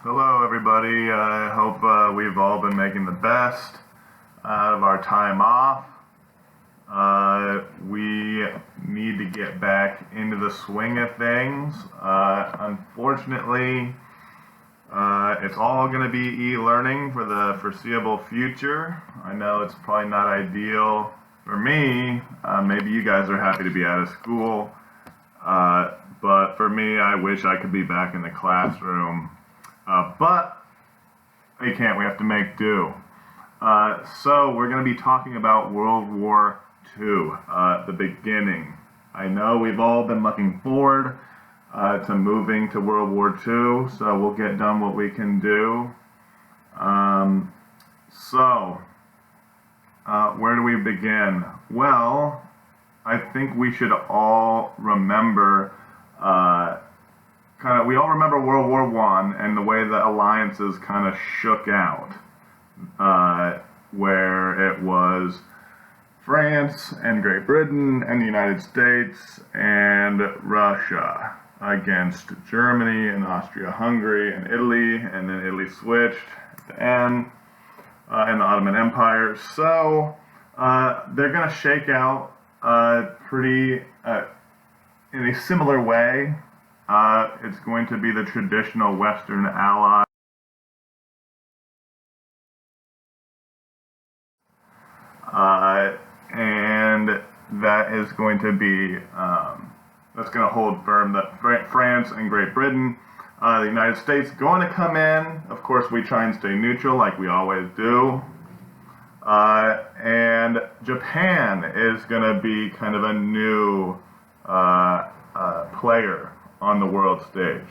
Hello, everybody. I hope we've all been making the best out of our time off. We need to get back into the swing of things. Unfortunately, it's all going to be e-learning for the foreseeable future. I know it's probably not ideal for me. Maybe you guys are happy to be out of school. But for me, I wish I could be back in the classroom. But we can't. We have to make do. So we're going to be talking about World War II, the beginning. I know we've all been looking forward to moving to World War II, so we'll get done what we can do. Where do we begin? Well, I think we should all remember we all remember World War I and the way the alliances kind of shook out, where it was France and Great Britain and the United States and Russia against Germany and Austria-Hungary and Italy, and then Italy switched at the end, and the Ottoman Empire. So they're going to shake out pretty in a similar way. It's going to be the traditional Western ally. And that is going to be, that's going to hold firm that France and Great Britain, the United States going to come in. Of course, we try and stay neutral like we always do. And Japan is going to be kind of a new player on the world stage.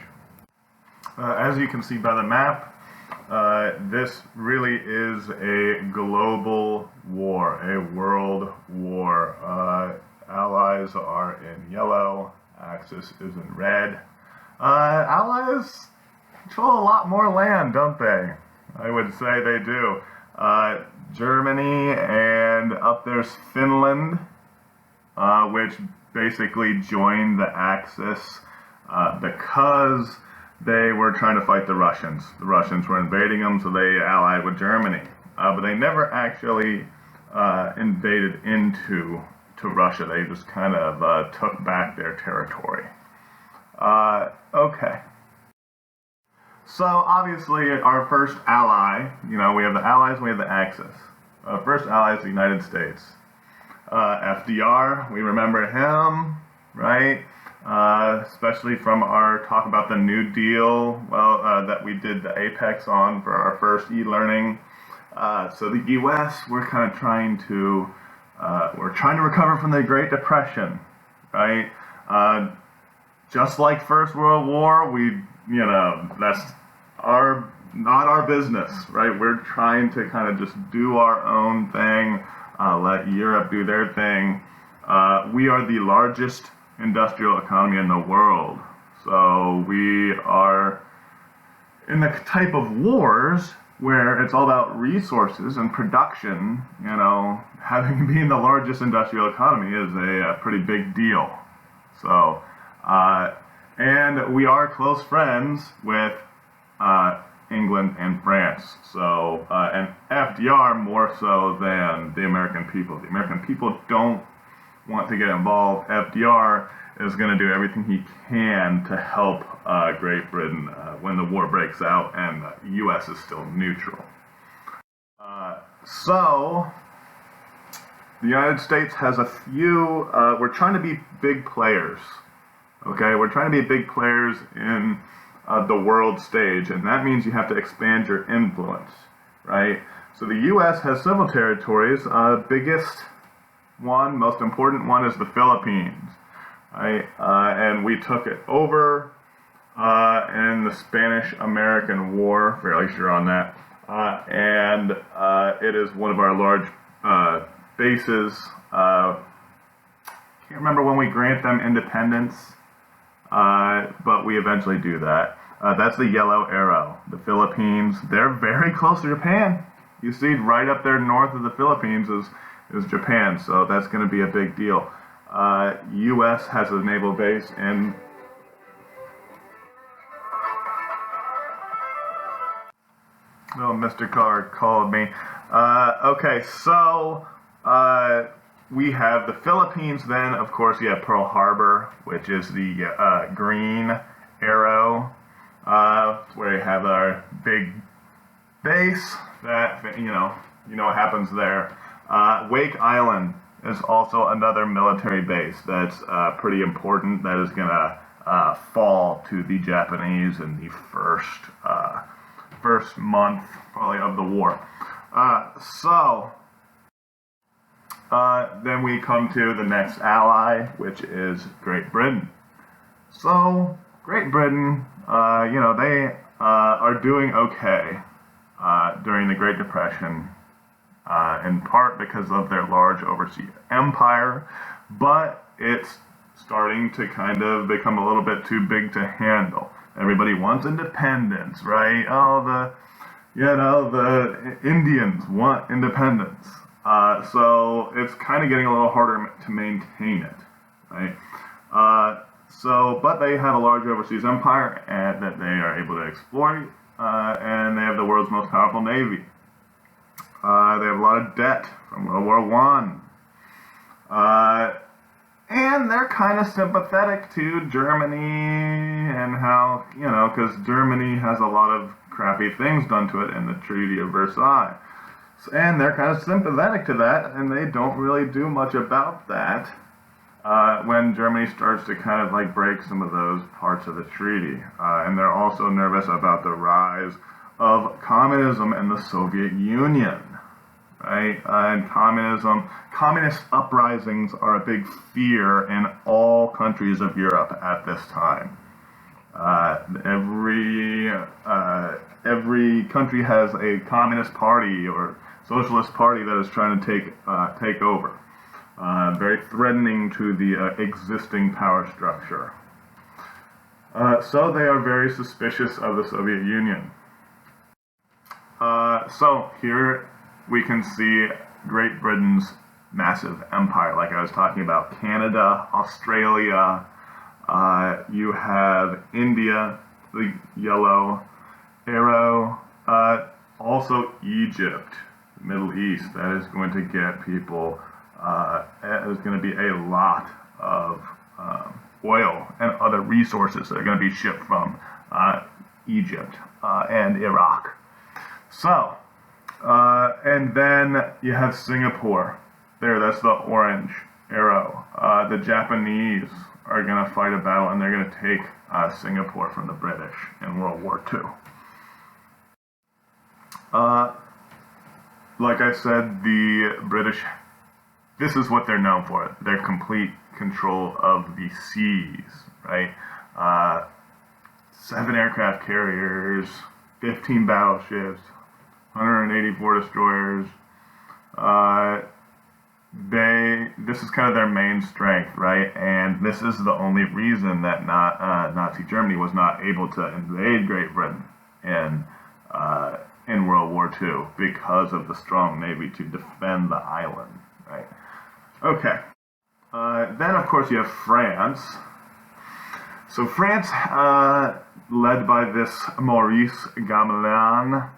As you can see by the map, this really is a global war, a world war. Allies are in yellow, Axis is in red. Allies control a lot more land, don't they? I would say they do. Germany, and up there's Finland, which basically joined the Axis because they were trying to fight the Russians. The Russians were invading them, so they allied with Germany. But they never actually invaded into Russia. They just kind of took back their territory. Okay. So obviously our first ally, we have the Allies and we have the Axis. First ally is the United States. FDR, we remember him, right? Especially from our talk about the New Deal, that we did the Apex on for our first e-learning. So the U.S., we're trying to recover from the Great Depression, right? Just like First World War, that's not our business, right? We're trying to kind of just do our own thing, let Europe do their thing. We are the largest industrial economy in the world. So we are in the type of wars where it's all about resources and production. Having being the largest industrial economy is a pretty big deal. So, and we are close friends with England and France. So, and FDR more so than the American people. The American people don't want to get involved. FDR is going to do everything he can to help Great Britain when the war breaks out and the U.S. is still neutral. So the United States has a few, we're trying to be big players, okay? We're trying to be big players in the world stage, and that means you have to expand your influence, right? So the U.S. has several territories. Biggest one, most important one is the Philippines, right? And we took it over in the Spanish-American War, fairly sure on that. And it is one of our large bases. Can't remember when we grant them independence, but we eventually do that. That's the yellow arrow. The Philippines, they're very close to Japan. You see right up there north of the Philippines is Japan, so that's going to be a big deal. U.S. has a naval base in No, Mr. Carr called me. Okay, so we have the Philippines. Then, of course, you have Pearl Harbor, which is the green arrow, where you have our big base. That you know what happens there. Wake Island is also another military base that's pretty important. That is gonna fall to the Japanese in the first month probably of the war. Then we come to the next ally, which is Great Britain. So Great Britain, they are doing okay during the Great Depression, in part because of their large overseas empire, but it's starting to kind of become a little bit too big to handle. Everybody wants independence, right? The Indians want independence. So it's kind of getting a little harder to maintain it, right? But they have a large overseas empire that they are able to exploit, and they have the world's most powerful navy. They have a lot of debt from World War One. And they're kind of sympathetic to Germany and how, because Germany has a lot of crappy things done to it in the Treaty of Versailles. And they're kind of sympathetic to that, and they don't really do much about that when Germany starts to kind of like break some of those parts of the treaty. And they're also nervous about the rise of communism in the Soviet Union. Right? And communist uprisings are a big fear in all countries of Europe at this time. Every country has a communist party or socialist party that is trying to take over. Very threatening to the existing power structure. So they are very suspicious of the Soviet Union. So here we can see Great Britain's massive empire, like I was talking about. Canada, Australia, you have India, the yellow arrow, also Egypt, Middle East. That is going to get people, there's going to be a lot of oil and other resources that are going to be shipped from Egypt and Iraq. So, and then you have Singapore. There, that's the orange arrow. The Japanese are going to fight a battle, and they're going to take Singapore from the British in World War II. Like I said, the British, this is what they're known for. Their complete control of the seas, right? 7 aircraft carriers, 15 battleships, 184 destroyers. This is kind of their main strength, right? And this is the only reason that Nazi Germany was not able to invade Great Britain in World War II, because of the strong navy to defend the island, right? Okay. Then, of course, you have France. So France, led by this Maurice Gamelin,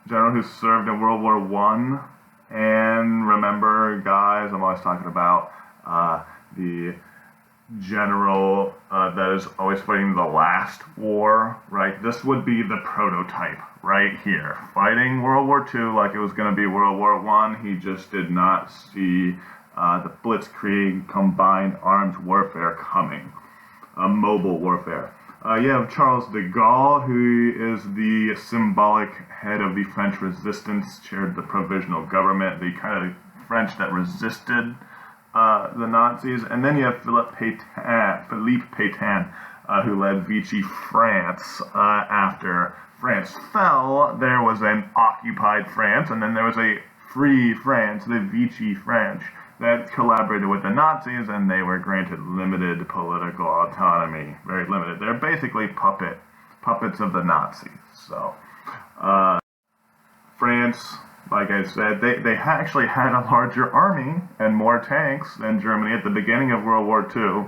general who served in World War I. And remember, guys, I'm always talking about the general that is always fighting the last war, right? This would be the prototype right here. Fighting World War II like it was going to be World War I. He just did not see the Blitzkrieg combined armed warfare coming. Mobile warfare. You have Charles de Gaulle, who is the symbolic head of the French resistance, chaired the provisional government, the kind of French that resisted the Nazis. And then you have Philippe Pétain, who led Vichy France. After France fell, there was an occupied France, and then there was a free France, the Vichy French, that collaborated with the Nazis, and they were granted limited political autonomy. Very limited. They're basically puppets of the Nazis. So, France, like I said, they actually had a larger army and more tanks than Germany at the beginning of World War II,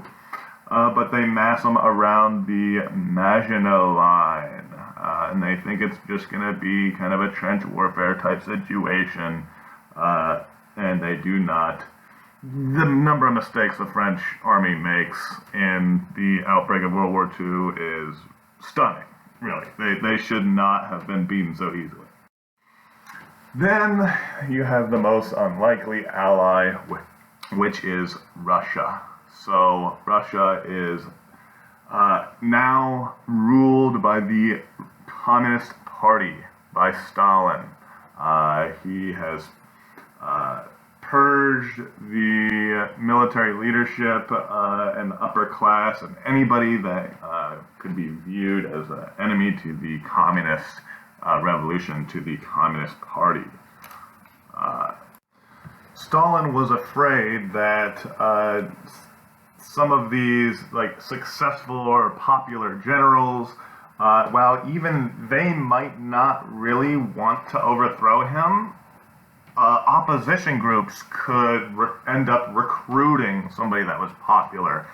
but they mass them around the Maginot Line. and they think it's just going to be kind of a trench warfare type situation, and they do not. The number of mistakes the French army makes in the outbreak of World War II is stunning, really. They should not have been beaten so easily. Then you have the most unlikely ally, which is Russia. So Russia is now ruled by the Communist Party, by Stalin. He has purged the military leadership and the upper class and anybody that could be viewed as an enemy to the communist revolution, to the Communist Party. Stalin was afraid that some of these successful or popular generals, while even they might not really want to overthrow him, opposition groups could end up recruiting somebody that was popular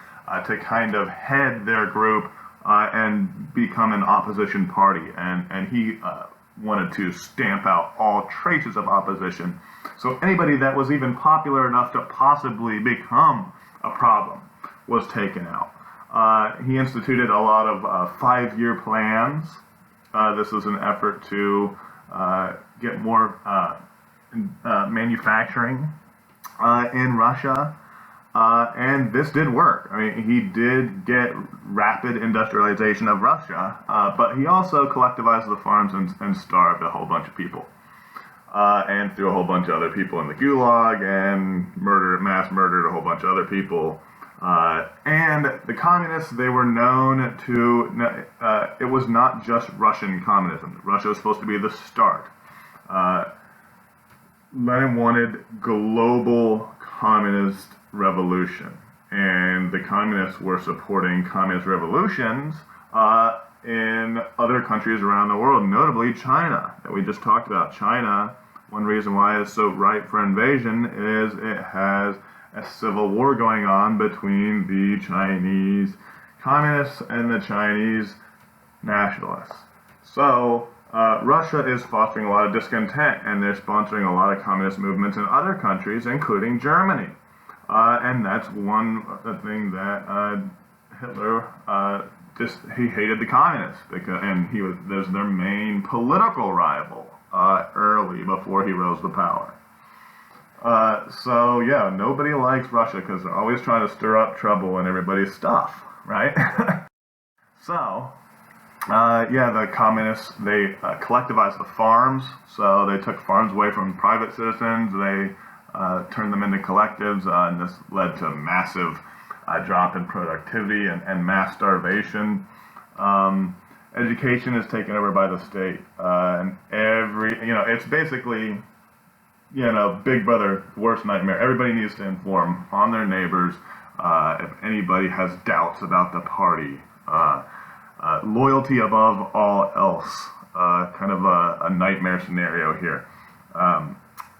to kind of head their group and become an opposition party. And he wanted to stamp out all traces of opposition. So anybody that was even popular enough to possibly become a problem was taken out. He instituted a lot of 5-year plans. This was an effort to get more manufacturing in Russia, and this did work. I mean, he did get rapid industrialization of Russia, but he also collectivized the farms and starved a whole bunch of people, and threw a whole bunch of other people in the gulag and mass murdered a whole bunch of other people. And the communists, they were known to, it was not just Russian communism. Russia was supposed to be the start. Lenin wanted global communist revolution, and the communists were supporting communist revolutions in other countries around the world, notably China, that we just talked about. China, one reason why it's so ripe for invasion is it has a civil war going on between the Chinese communists and the Chinese nationalists. So Russia is fostering a lot of discontent, and they're sponsoring a lot of communist movements in other countries, including Germany. And that's one thing that Hitler he hated the communists, and there's their main political rival early before he rose to power. So yeah, nobody likes Russia because they're always trying to stir up trouble in everybody's stuff, right? So the communists, they collectivized the farms, so they took farms away from private citizens, they turned them into collectives, and this led to massive drop in productivity and mass starvation. Education is taken over by the state, and it's basically, Big Brother, worst nightmare. Everybody needs to inform on their neighbors if anybody has doubts about the party. Loyalty above all else, kind of a nightmare scenario here.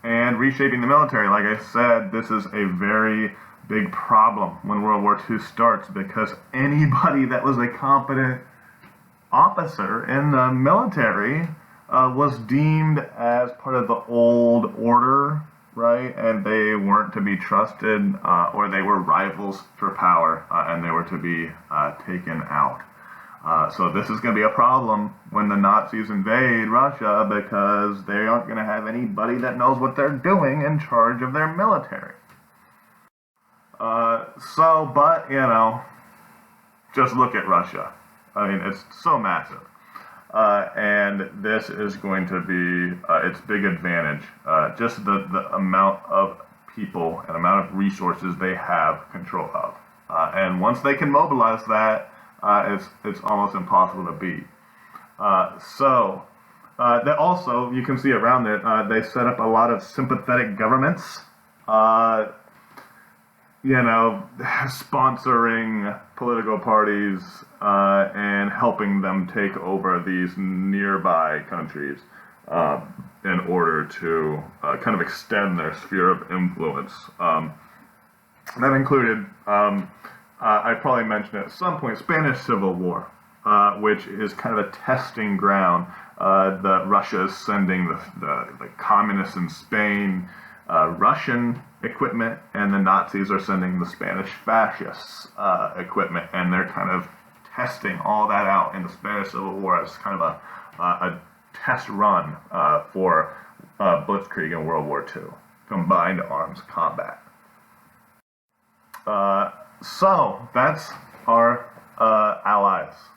And reshaping the military, like I said, this is a very big problem when World War II starts, because anybody that was a competent officer in the military was deemed as part of the old order, right? And they weren't to be trusted, or they were rivals for power, and they were to be taken out. So this is going to be a problem when the Nazis invade Russia, because they aren't going to have anybody that knows what they're doing in charge of their military. Just look at Russia. I mean, it's so massive. And this is going to be its big advantage. Just the amount of people and amount of resources they have control of. And once they can mobilize that, it's almost impossible to beat. That also, you can see around it, they set up a lot of sympathetic governments, sponsoring political parties and helping them take over these nearby countries in order to kind of extend their sphere of influence. That included, I probably mentioned at some point, Spanish Civil War. which is kind of a testing ground. Russia is sending the communists in Spain Russian equipment, and the Nazis are sending the Spanish fascists equipment, and they're kind of testing all that out in the Spanish Civil War as kind of a test run for Blitzkrieg in World War II, combined arms combat. So that's our allies.